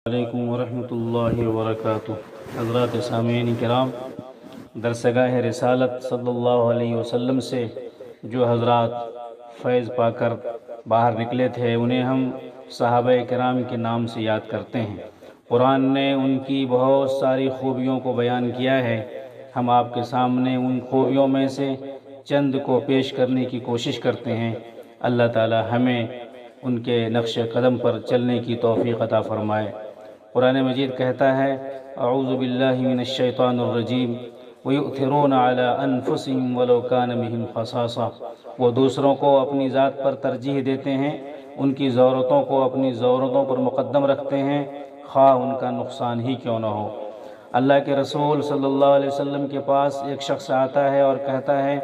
علیکم ورحمۃ اللہ وبرکاتہ۔ حضرات سامعین کرام، درسگاہ رسالت صلی اللہ علیہ وسلم سے جو حضرات فیض پا کر باہر نکلے تھے انہیں ہم صحابہ کرام کے نام سے یاد کرتے ہیں۔ قرآن نے ان کی بہت ساری خوبیوں کو بیان کیا ہے۔ ہم آپ کے سامنے ان خوبیوں میں سے چند کو پیش کرنے کی کوشش کرتے ہیں۔ اللہ تعالی ہمیں ان کے نقش قدم پر چلنے کی توفیق عطا فرمائے۔ قرآن مجید کہتا ہے اعوذ باللہ من الشیطان الرجیم وَيُؤْثِرُونَ عَلَىٰ أَنفُسِهِمْ وَلَوْ كَانَ بِهِمْ خَصَاصَةٌ، وہ دوسروں کو اپنی ذات پر ترجیح دیتے ہیں، ان کی ضرورتوں کو اپنی ضرورتوں پر مقدم رکھتے ہیں، خواہ ان کا نقصان ہی کیوں نہ ہو۔ اللہ کے رسول صلی اللہ علیہ وسلم کے پاس ایک شخص آتا ہے اور کہتا ہے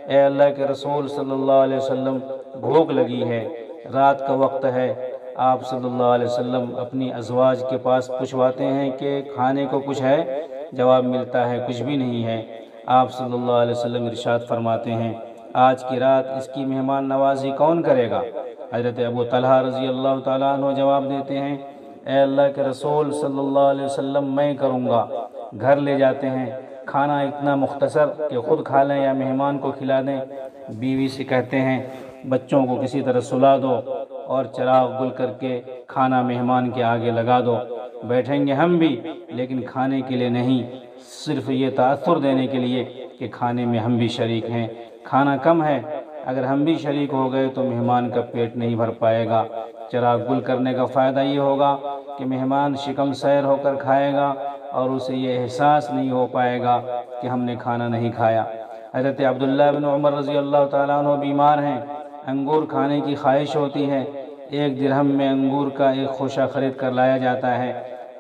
اے اللہ کے رسول صلی اللہ علیہ وسلم، بھوک لگی ہے، رات کا وقت ہے۔ آپ صلی اللہ علیہ وسلم اپنی ازواج کے پاس پوچھواتے ہیں کہ کھانے کو کچھ ہے؟ جواب ملتا ہے کچھ بھی نہیں ہے۔ آپ صلی اللہ علیہ وسلم ارشاد فرماتے ہیں آج کی رات اس کی مہمان نوازی کون کرے گا؟ حضرت ابو طلحہ رضی اللہ تعالیٰ عنہ جواب دیتے ہیں اے اللہ کے رسول صلی اللہ علیہ وسلم، میں کروں گا۔ گھر لے جاتے ہیں، کھانا اتنا مختصر کہ خود کھا لیں یا مہمان کو کھلا دیں۔ بیوی سے کہتے ہیں بچوں کو کسی طرح سلا دو اور چراغ گل کر کے کھانا مہمان کے آگے لگا دو۔ بیٹھیں گے ہم بھی، لیکن کھانے کے لیے نہیں، صرف یہ تاثر دینے کے لیے کہ کھانے میں ہم بھی شریک ہیں۔ کھانا کم ہے، اگر ہم بھی شریک ہو گئے تو مہمان کا پیٹ نہیں بھر پائے گا۔ چراغ گل کرنے کا فائدہ یہ ہوگا کہ مہمان شکم سیر ہو کر کھائے گا اور اسے یہ احساس نہیں ہو پائے گا کہ ہم نے کھانا نہیں کھایا۔ حضرت عبداللہ بن عمر رضی اللہ تعالیٰ عنہ بیمار ہیں، انگور کھانے کی خواہش ہوتی ہے۔ ایک درہم میں انگور کا ایک خوشہ خرید کر لایا جاتا ہے،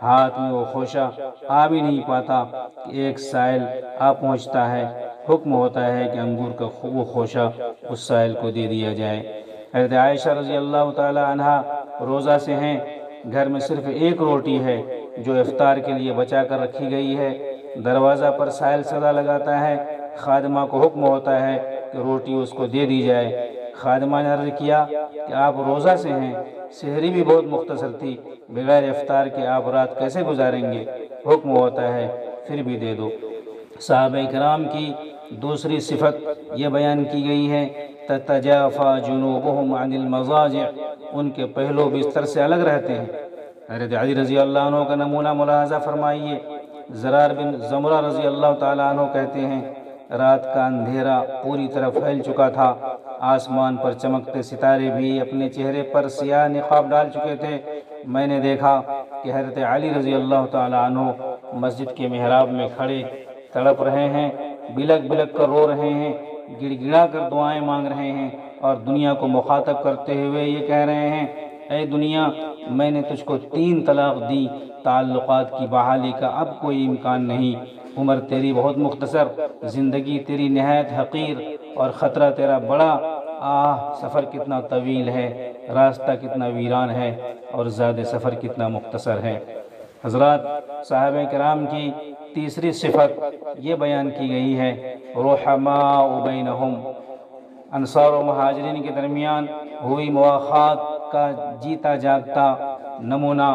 ہاتھ میں وہ خوشہ آ بھی نہیں پاتا کہ ایک سائل آ پہنچتا ہے، حکم ہوتا ہے کہ انگور کا وہ خوشہ اس سائل کو دے دیا جائے۔ حضرت عائشہ رضی اللہ تعالی عنہا روزہ سے ہیں، گھر میں صرف ایک روٹی ہے جو افطار کے لیے بچا کر رکھی گئی ہے۔ دروازہ پر سائل صدا لگاتا ہے، خادمہ کو حکم ہوتا ہے کہ روٹی اس کو دے دی جائے۔ خادمہ نے عرض کیا کہ آپ روزہ سے ہیں، سحری بھی بہت مختصر تھی، بغیر افطار کے آپ رات کیسے گزاریں گے؟ حکم ہوتا ہے پھر بھی دے دو۔ صحابہ کرام کی دوسری صفت یہ بیان کی گئی ہے تتجافى جنوبهم عن المضاجع، ان کے پہلو بستر سے الگ رہتے ہیں۔ حضرت علی رضی اللہ عنہ کا نمونہ ملاحظہ فرمائیے۔ زرار بن زمرہ رضی اللہ تعالیٰ عنہ کہتے ہیں رات کا اندھیرا پوری طرح پھیل چکا تھا، آسمان پر چمکتے ستارے بھی اپنے چہرے پر سیاہ نقاب ڈال چکے تھے۔ میں نے دیکھا کہ حضرت علی رضی اللہ تعالیٰ عنہ مسجد کے محراب میں کھڑے تڑپ رہے ہیں، بلک بلک کر رو رہے ہیں، گڑ گڑا کر دعائیں مانگ رہے ہیں اور دنیا کو مخاطب کرتے ہوئے یہ کہہ رہے ہیں اے دنیا، میں نے تجھ کو 3 طلاق دی، تعلقات کی بحالی کا اب کوئی امکان نہیں، عمر تیری بہت مختصر، زندگی تیری نہایت حقیر اور خطرہ تیرا بڑا، سفر کتنا طویل ہے، راستہ کتنا ویران ہے اور زاد سفر کتنا مختصر ہے۔ حضرات، صحابہ کرام کی تیسری صفت یہ بیان کی گئی ہے رحماء بینہم، انصار و مہاجرین کے درمیان ہوئی مواخات کا جیتا جاگتا نمونہ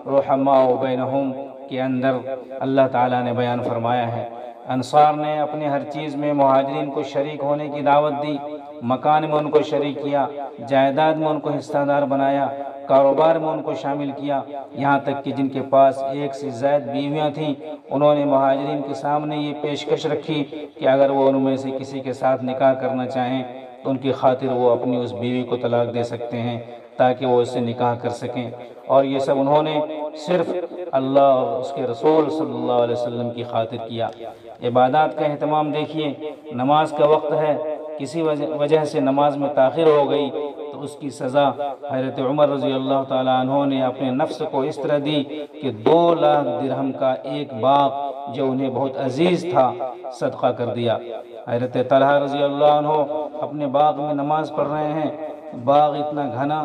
رحماء بینہم کے اندر اللہ تعالیٰ نے بیان فرمایا ہے۔ انصار نے اپنے ہر چیز میں مہاجرین کو شریک ہونے کی دعوت دی، مکان میں ان کو شریک کیا، جائیداد میں ان کو حصہ دار بنایا، کاروبار میں ان کو شامل کیا، یہاں تک کہ جن کے پاس 1 سے زائد بیویاں تھیں انہوں نے مہاجرین کے سامنے یہ پیشکش رکھی کہ اگر وہ ان میں سے کسی کے ساتھ نکاح کرنا چاہیں تو ان کی خاطر وہ اپنی اس بیوی کو طلاق دے سکتے ہیں تاکہ وہ اس سے نکاح کر سکیں، اور یہ سب انہوں نے صرف اللہ اور اس کے رسول صلی اللہ علیہ وسلم کی خاطر کیا۔ عبادات کا اہتمام دیکھیے، نماز کا وقت ہے، کسی وجہ سے نماز میں تاخیر ہو گئی تو اس کی سزا حضرت عمر رضی اللہ تعالیٰ عنہ نے اپنے نفس کو اس طرح دی کہ 2 لاکھ درہم کا ایک باغ جو انہیں بہت عزیز تھا صدقہ کر دیا۔ حضرت طلحہ رضی اللہ عنہ اپنے باغ میں نماز پڑھ رہے ہیں، باغ اتنا گھنا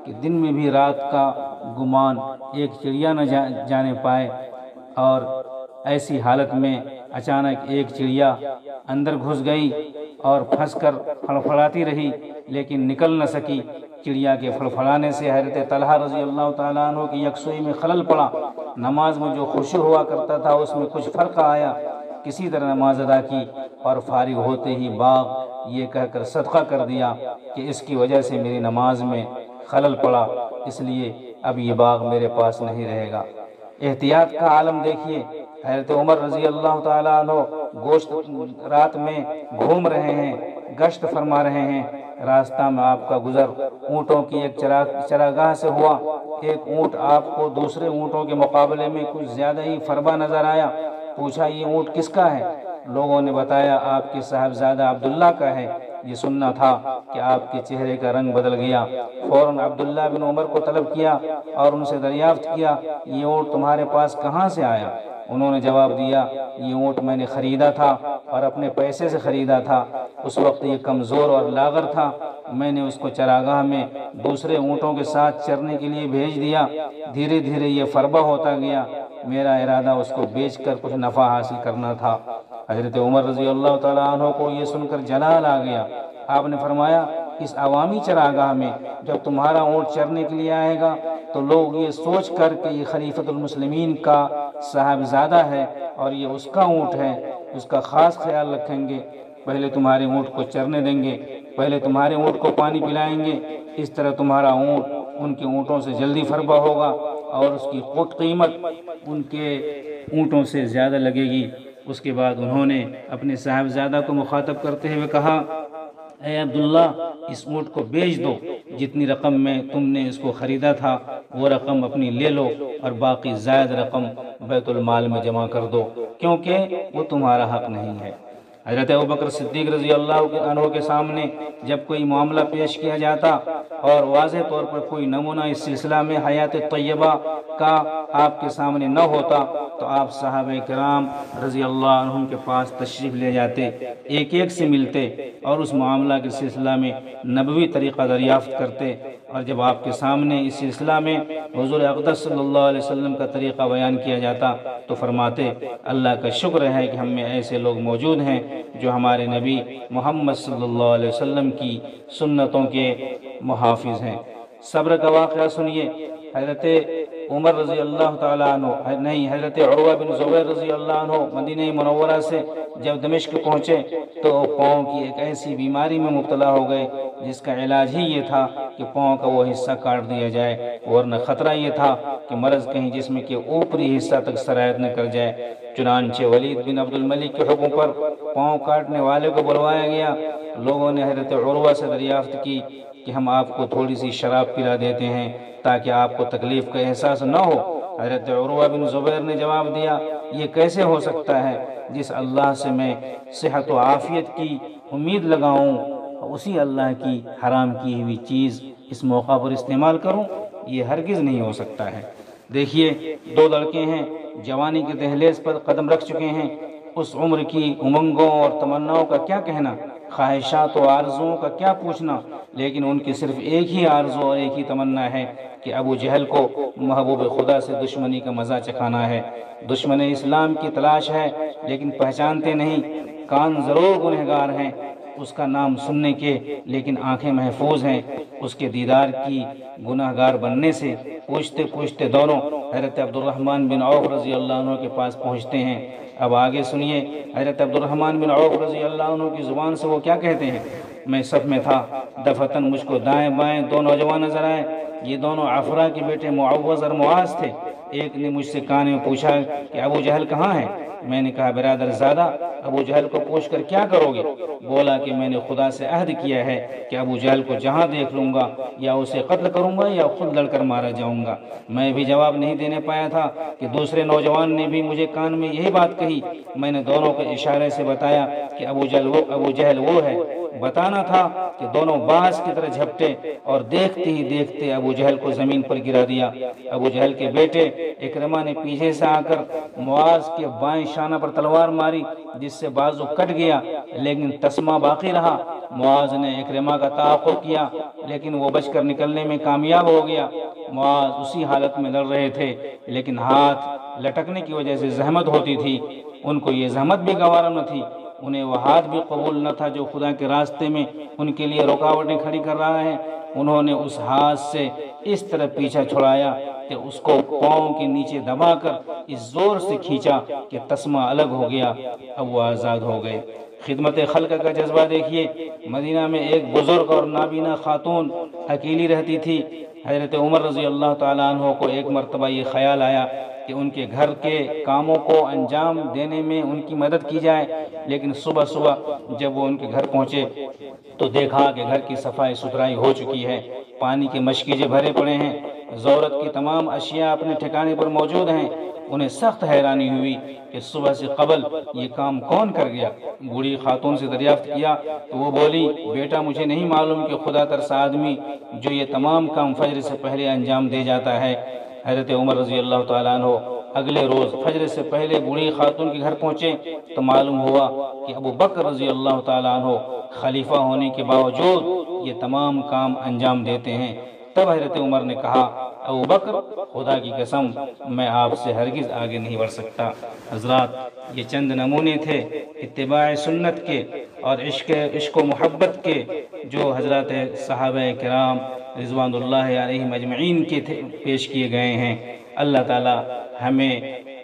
کہ دن میں بھی رات کا گمان ایک چڑیا نہ جانے پائے، اور ایسی حالت میں اچانک ایک چڑیا اندر گھس گئی اور پھنس کر پھڑپھڑاتی رہی لیکن نکل نہ سکی۔ چڑیا کے فڑفڑانے سے حضرت طلحہ رضی اللہ تعالیٰ عنہ کی یکسوئی میں خلل پڑا، نماز میں جو خشوع ہوا کرتا تھا اس میں کچھ فرق آیا، کسی طرح نماز ادا کی اور فارغ ہوتے ہی باغ یہ کہہ کر صدقہ کر دیا کہ اس کی وجہ سے میری نماز میں خلل پڑا، اس لیے اب یہ باغ میرے پاس نہیں رہے گا۔ احتیاط کا عالم دیکھیے، حضرت عمر رضی اللہ تعالیٰ عنہ گوشت رات میں گھوم رہے ہیں، گشت فرما رہے ہیں، راستہ میں آپ کا گزر اونٹوں کی ایک چراگاہ سے ہوا، ایک اونٹ آپ کو دوسرے اونٹوں کے مقابلے میں کچھ زیادہ ہی فربا نظر آیا، پوچھا یہ اونٹ کس کا ہے؟ لوگوں نے بتایا آپ کے صاحبزادہ عبداللہ کا ہے۔ یہ سننا تھا کہ آپ کے چہرے کا رنگ بدل گیا، فوراً عبداللہ بن عمر کو طلب کیا اور ان سے دریافت کیا یہ اونٹ تمہارے پاس کہاں سے آیا؟ انہوں نے جواب دیا یہ اونٹ میں نے خریدا تھا اور اپنے پیسے سے خریدا تھا، اس وقت یہ کمزور اور لاغر تھا، میں نے اس کو چراگاہ میں دوسرے اونٹوں کے ساتھ چرنے کے لیے بھیج دیا، دھیرے دھیرے یہ فربا ہوتا گیا، میرا ارادہ اس کو بیچ کر کچھ نفع حاصل کرنا تھا۔ حضرت عمر رضی اللہ تعالیٰ عنہ کو یہ سن کر جلال آ گیا، آپ نے فرمایا اس عوامی چراگاہ میں جب تمہارا اونٹ چرنے کے لیے آئے گا تو لوگ یہ سوچ کر کہ یہ خلیفۃ المسلمین کا صاحبزادہ ہے اور یہ اس کا اونٹ ہے، اس کا خاص خیال رکھیں گے، پہلے تمہارے اونٹ کو چرنے دیں گے، پہلے تمہارے اونٹ کو پانی پلائیں گے، اس طرح تمہارا اونٹ ان کے اونٹوں سے جلدی فربا ہوگا اور اس کی قیمت ان کے اونٹوں سے زیادہ لگے گی۔ اس کے بعد انہوں نے اپنے صاحبزادہ کو مخاطب کرتے ہوئے کہا اے عبداللہ اس اونٹ کو بیچ دو، جتنی رقم میں تم نے اس کو خریدا تھا وہ رقم اپنی لے لو اور باقی زائد رقم بیت المال میں جمع کر دو، کیونکہ وہ تمہارا حق نہیں ہے۔ حضرت ابوبکر صدیق رضی اللہ عنہ کے سامنے جب کوئی معاملہ پیش کیا جاتا اور واضح طور پر کوئی نمونہ اس سلسلہ میں حیات طیبہ کا آپ کے سامنے نہ ہوتا تو آپ صحابہ کرام رضی اللہ عنہم کے پاس تشریف لے جاتے، ایک ایک سے ملتے اور اس معاملہ کے سلسلہ میں نبوی طریقہ دریافت کرتے، اور جب آپ کے سامنے اس سلسلہ میں حضور اقدس صلی اللہ علیہ وسلم کا طریقہ بیان کیا جاتا تو فرماتے اللہ کا شکر ہے کہ ہم میں ایسے لوگ موجود ہیں جو ہمارے نبی محمد صلی اللہ علیہ وسلم کی سنتوں کے محافظ ہیں۔ صبر کا واقعہ سنیے، حضرت عمر رضی اللہ تعالیٰ عنہ حضرت عروہ بن زبیر رضی اللہ عنہ مدینہ منورہ سے جب دمشق پہنچے تو پاؤں کی ایک ایسی بیماری میں مبتلا ہو گئے جس کا علاج ہی یہ تھا کہ پاؤں کا وہ حصہ کاٹ دیا جائے، ورنہ خطرہ یہ تھا کہ مرض کہیں جسم کے اوپری حصہ تک سرایت نہ کر جائے۔ چنانچہ ولید بن عبد الملک کے حکم پر پاؤں کاٹنے والے کو بلوایا گیا۔ لوگوں نے حضرت عروہ سے دریافت کی کہ ہم آپ کو تھوڑی سی شراب پلا دیتے ہیں تاکہ آپ کو تکلیف کا احساس نہ ہو۔ حضرت عروہ بن زبیر نے جواب دیا یہ کیسے ہو سکتا ہے، جس اللہ سے میں صحت و عافیت کی امید لگاؤں اسی اللہ کی حرام کی ہوئی چیز اس موقع پر استعمال کروں، یہ ہرگز نہیں ہو سکتا ہے۔ دیکھیے دو لڑکے ہیں، جوانی کے دہلیز پر قدم رکھ چکے ہیں، اس عمر کی امنگوں اور تمناؤں کا کیا کہنا، خواہشات و آرزوؤں کا کیا پوچھنا، لیکن ان کی صرف ایک ہی آرزو اور ایک ہی تمنا ہے کہ ابو جہل کو محبوب خدا سے دشمنی کا مزہ چکھانا ہے۔ دشمن اسلام کی تلاش ہے لیکن پہچانتے نہیں، کان ضرور گنہگار ہیں اس کا نام سننے کے، لیکن آنکھیں محفوظ ہیں اس کے دیدار کی گنہگار بننے سے۔ پوچھتے پوچھتے دونوں حضرت عبدالرحمن بن عوف رضی اللہ عنہ کے پاس پہنچتے ہیں۔ اب آگے سنیے حضرت عبدالرحمن بن عوف رضی اللہ عنہ کی زبان سے وہ کیا کہتے ہیں۔ میں صف میں تھا، دفعتاً مجھ کو دائیں بائیں دو نوجوان نظر آئے، یہ دونوں عفرا کے بیٹے معوذ اور معاذ تھے۔ ایک نے مجھ سے کان میں پوچھا کہ ابو جہل کہاں ہے؟ میں نے کہا برادر زادہ ابو جہل کو پوچھ کر کیا کرو گے؟ بولا کہ میں نے خدا سے عہد کیا ہے کہ ابو جہل کو جہاں دیکھ لوں گا یا اسے قتل کروں گا یا خود لڑ کر مارا جاؤں گا۔ میں بھی جواب نہیں دینے پایا تھا کہ دوسرے نوجوان نے بھی مجھے کان میں یہی بات کہی۔ میں نے دونوں کے اشارے سے بتایا کہ ابو جہل وہ ہے۔ بتانا تھا کہ دونوں باز کی طرح جھپٹے اور دیکھتے ہی دیکھتے ابو جہل کو زمین پر گرا دیا۔ ابو جہل کے بیٹے اکرمہ نے پیچھے سے آ کر معاذ کے بائیں شانہ پر تلوار ماری جس سے بازو کٹ گیا، لیکن تسمہ باقی رہا۔ معاذ نے اکرمہ کا تعاقب کیا لیکن وہ بچ کر نکلنے میں کامیاب ہو گیا۔ معاذ اسی حالت میں لڑ رہے تھے لیکن ہاتھ لٹکنے کی وجہ سے زحمت ہوتی تھی، ان کو یہ زحمت بھی گوارا نہ تھی، انہیں وہ ہاتھ بھی قبول نہ تھا جو خدا کے راستے میں ان کے لیے رکاوٹیں کھڑی کر رہا ہے۔ انہوں نے اس ہاتھ سے اس طرح پیچھا چھڑایا کہ اس کو پاؤں کے نیچے دبا کر اس زور سے کھینچا کہ تسمہ الگ ہو گیا، اب وہ آزاد ہو گئے۔ خدمت خلق کا جذبہ دیکھیے، مدینہ میں ایک بزرگ اور نابینا خاتون اکیلی رہتی تھی۔ حضرت عمر رضی اللہ تعالیٰ عنہ کو ایک مرتبہ یہ خیال آیا کہ ان کے گھر کے کاموں کو انجام دینے میں ان کی مدد کی جائے، لیکن صبح صبح جب وہ ان کے گھر پہنچے تو دیکھا کہ گھر کی صفائی ستھرائی ہو چکی ہے، پانی کے مشکیجے بھرے پڑے ہیں، ضرورت کی تمام اشیاء اپنے ٹھکانے پر موجود ہیں۔ انہیں سخت حیرانی ہوئی کہ صبح سے قبل یہ کام کون کر گیا۔ بوڑھی خاتون سے دریافت کیا تو وہ بولی، بیٹا مجھے نہیں معلوم کہ خدا ترس آدمی جو یہ تمام کام فجر سے پہلے انجام دے جاتا ہے۔ حضرت عمر رضی اللہ تعالیٰ عنہ اگلے روز فجر سے پہلے بوڑھی خاتون کے گھر پہنچے تو معلوم ہوا کہ ابو بکر رضی اللہ تعالیٰ عنہ خلیفہ ہونے کے باوجود یہ تمام کام انجام دیتے ہیں۔ تب حضرت عمر نے کہا، ابو بکر خدا کی قسم میں آپ سے ہرگز آگے نہیں بڑھ سکتا۔ حضرات، یہ چند نمونے تھے اتباع سنت کے اور عشق و محبت کے جو حضرات صحابہ کرام رضوان اللہ علیہم اجمعین کے پیش کیے گئے ہیں۔ اللہ تعالی ہمیں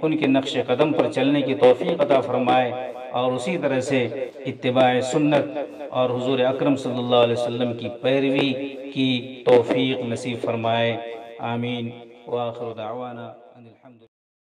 ان کے نقش قدم پر چلنے کی توفیق عطا فرمائے اور اسی طرح سے اتباع سنت اور حضور اکرم صلی اللہ علیہ وسلم کی پیروی کی توفیق نصیب فرمائے۔ آمین۔ وآخر دعوانا